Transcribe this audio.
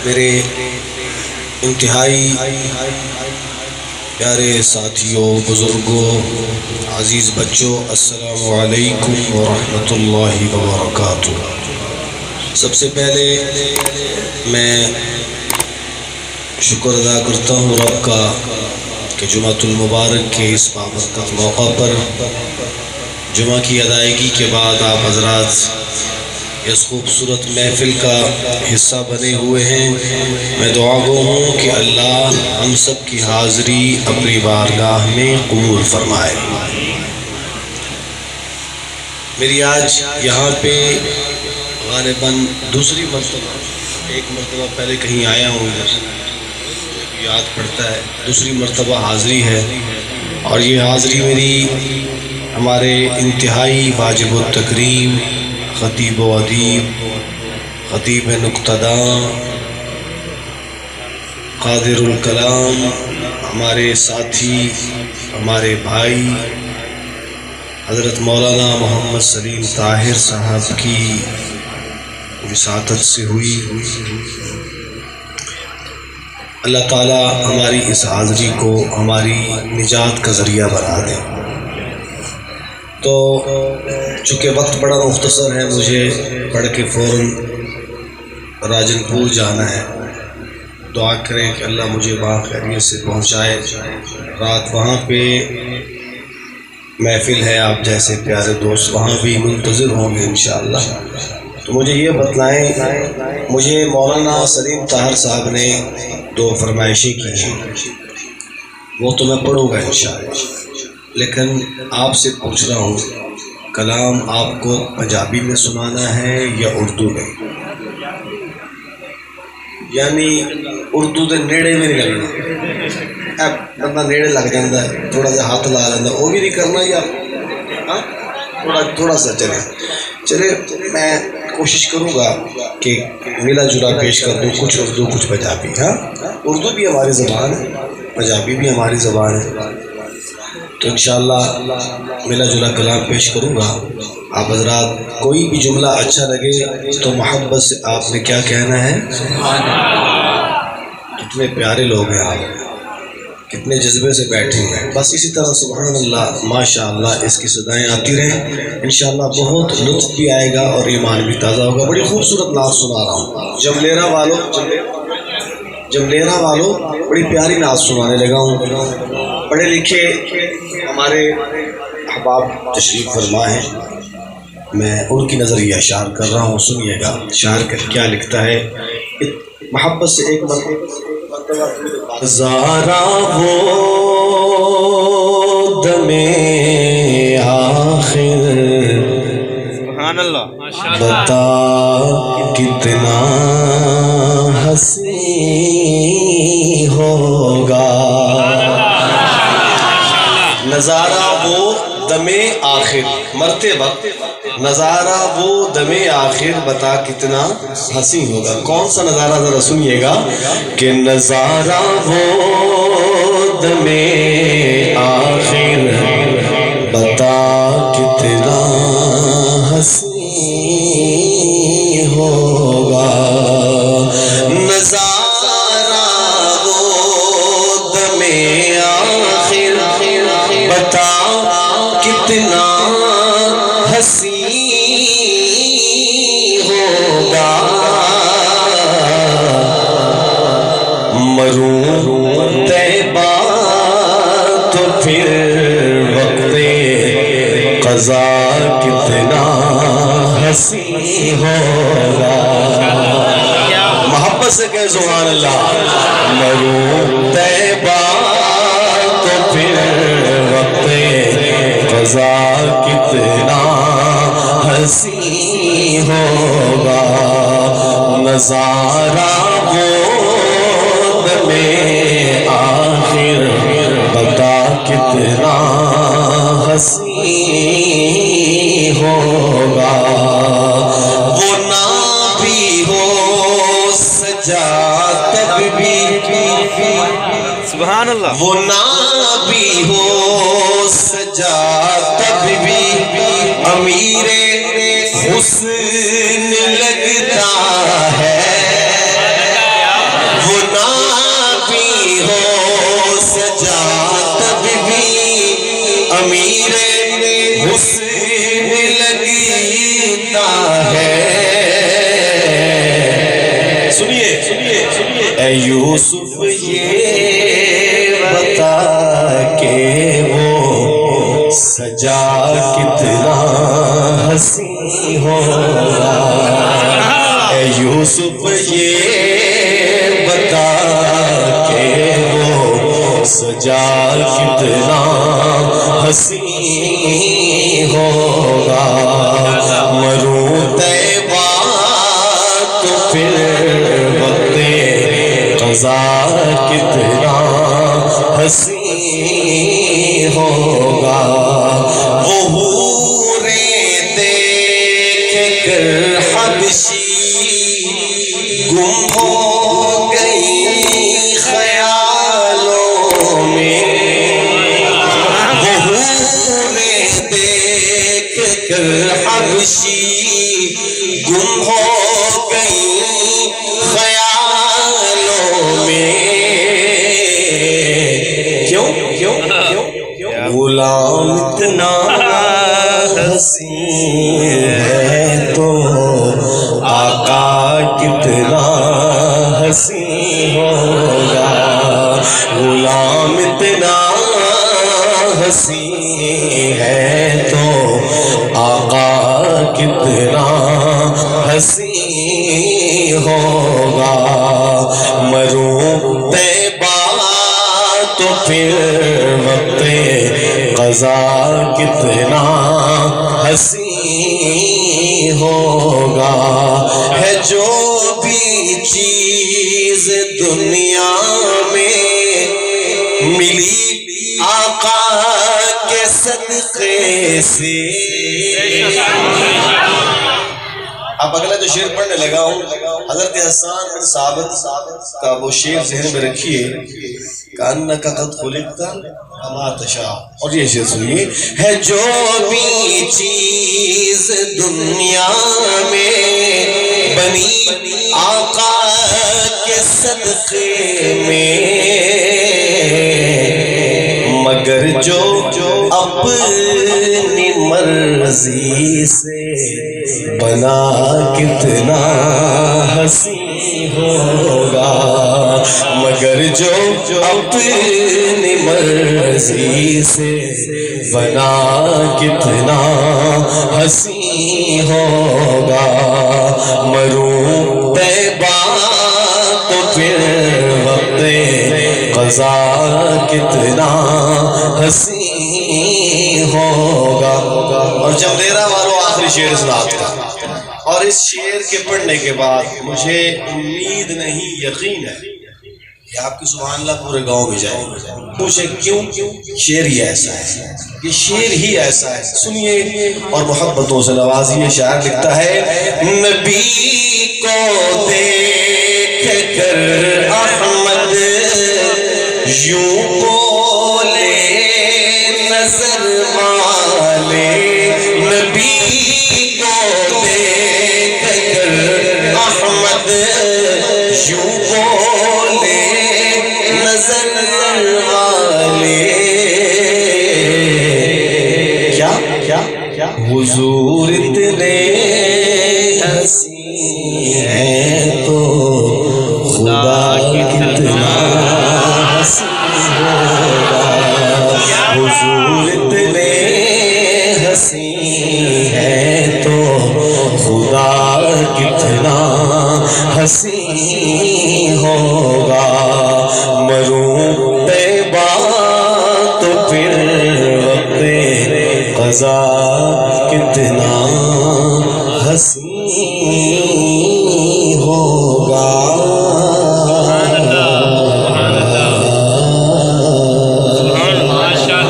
میرے انتہائی پیارے ساتھیوں، بزرگوں، عزیز بچوں، السلام علیکم ورحمۃ اللہ وبرکاتہ۔ سب سے پہلے میں شکر ادا کرتا ہوں رب کا کہ جمعۃ المبارک کے اس بابرکت موقع پر جمعہ کی ادائیگی کے بعد آپ حضرات اس خوبصورت محفل کا حصہ بنے ہوئے ہیں۔ میں دعا گو ہوں کہ اللہ ہم سب کی حاضری اپنی بارگاہ میں قبول فرمائے۔ میری آج یہاں پہ غالباً دوسری مرتبہ، ایک مرتبہ پہلے کہیں آیا ہوں، یاد پڑتا ہے، دوسری مرتبہ حاضری ہے، اور یہ حاضری میری ہمارے انتہائی واجب التکریم خطیب و ادیب، خطیب نقطہ‌داں، قادر الکلام، ہمارے ساتھی، ہمارے بھائی حضرت مولانا محمد سلیم طاہر صاحب کی وساطت سے ہوئی۔ اللہ تعالیٰ ہماری اس حاضری کو ہماری نجات کا ذریعہ بنا دے۔ تو چونکہ وقت بڑا مختصر ہے، مجھے پڑھ کے فوراً راجن پور جانا ہے۔ دعا کریں کہ اللہ مجھے وہاں خیریت سے پہنچائے۔ رات وہاں پہ محفل ہے، آپ جیسے پیارے دوست وہاں بھی منتظر ہوں گے انشاءاللہ۔ تو مجھے یہ بتلائیں، مجھے مولانا سلیم طاہر صاحب نے دو فرمائشیں کی ہیں، وہ تو میں پڑھوں گا انشاءاللہ، لیکن آپ سے پوچھ رہا ہوں کلام آپ کو پنجابی میں سنانا ہے یا اردو میں؟ یعنی اردو دے نیڑے میں نہیں لگنا، بندہ نیڑے لگ جاتا ہے، تھوڑا سا ہاتھ لا لینا، وہ بھی نہیں کرنا، یا تھوڑا سا چلے میں کوشش کروں گا کہ ملا جلا پیش کر دوں، کچھ اردو کچھ پنجابی۔ ہاں، اردو بھی ہماری زبان ہے، پنجابی بھی ہماری زبان ہے، تو انشاءاللہ ملا جلا کلام پیش کروں گا۔ آپ حضرات کوئی بھی جملہ اچھا لگے تو محبت سے آپ نے کیا کہنا ہے؟ کتنے پیارے لوگ ہیں آپ، کتنے جذبے سے بیٹھے ہیں، بس اسی طرح سبحان اللہ ماشاءاللہ اس کی صدائیں آتی رہیں، انشاءاللہ بہت لطف بھی آئے گا اور ایمان بھی تازہ ہوگا۔ بڑی خوبصورت نعت سنا رہا ہوں، جملیرا والوں بڑی پیاری نعت سنانے لگا ہوں۔ پڑھے لکھے ہمارے احباب تشریف فرما ہیں، میں ان کی نظریہ اشعار کر رہا ہوں، سنیے گا شاعر کیا لکھتا ہے۔ محبت سے ایک مرتبہ زارا وہ دمِ آخر سبحان اللہ، بتا کتنا حسین ہوگا۔ نظارہ وہ دم آخر، مرتے وقت نظارہ وہ دم آخر بتا کتنا حسین ہوگا۔ کون سا نظارہ ذرا سنیے گا کہ نظارہ وہ دم آخر بتا کتنا حسین ہوگا۔ نظارہ وہ دم آخر بتا کتنا حسین ہوگا۔ مروں طیبہ تو پھر وقت قضا کتنا حسین ہوگا۔ محبت سے کہے سبحان اللہ۔ مروں طیبہ تو پھر وقت قضا کتنا حسین ہوگا۔ نظارہ وہ دم آخر بتا کتنا حسین ہوگا۔ وہ نہ بھی ہو سجا تب بھی، سبحان اللہ، وہ نہ بھی ہو سجا تب بھی امیر حسن لگتا یوسف یہ بتا کہ وہ سجا کتنا حسین ہوگا، اے یوسف یہ بتا کہ وہ سجا کتنا حسین ہوگا، مروں طیبہ تو پھر وقت قضا کتنا حسین ہوگا، وہ حوریں دیکھ کر حبشی گم ہو گئی خیالوں میں، وہ حوریں دیکھ کر حبشی گم ہو گئی خیالوں میں، کیوں غلام اتنا حسین ہے تو آقا کتنا حسین ہوگا، غلام اتنا حسین ہے تو آقا کتنا حسین ہوگا، مروں طیبہ تو پھر وقت قضا کتنا حسین ہوگا، ہے جو بھی چیز دنیا میں ملی آقا کے صدقے سے۔ اب اگلا جو شعر پڑھنے لگا ہوں حضرت حسان بن ثابت کا وہ شعر ذہن میں رکھیے، کأنک قد خلقت کما تشاء، اور یہ شعر سنیے، ہے جو بھی چیز دنیا میں بنی آقا کے صدقے میں، مگر جو اپنی مرضی سے بنا کتنا حسین ہوگا، مگر جو اپنی مرضی سے بنا کتنا حسین ہوگا، مروں طیبہ تو پھر وقت قضا کتنا حسین ہوگا۔ اور جمدیرہ والوں آخری شعر اس رات کا، اور اس شعر کے پڑھنے کے بعد مجھے امید نہیں یقین ہے کہ آپ کی سبحان اللہ پورے گاؤں میں جائیں گے۔ پوچھیں کیوں؟ شعر ہی ایسا ہے، یہ شعر ہی ایسا ہے، سنیے اور محبتوں سے نوازیے۔ شاعر لکھتا ہے، نبی کو دیکھ کر احمد یوں بولے نظر والے، نبی کو دیکھ کر احمد یوں بولے نظر والے، کیا حضور اتنے حسین ہیں تو خدا کتنا حسین ہوگا، حضور اتنے حسین ہیں تو خدا کتنا حسین ہوگا، مروں طیبہ تو پھر وقت قضا کتنا حسین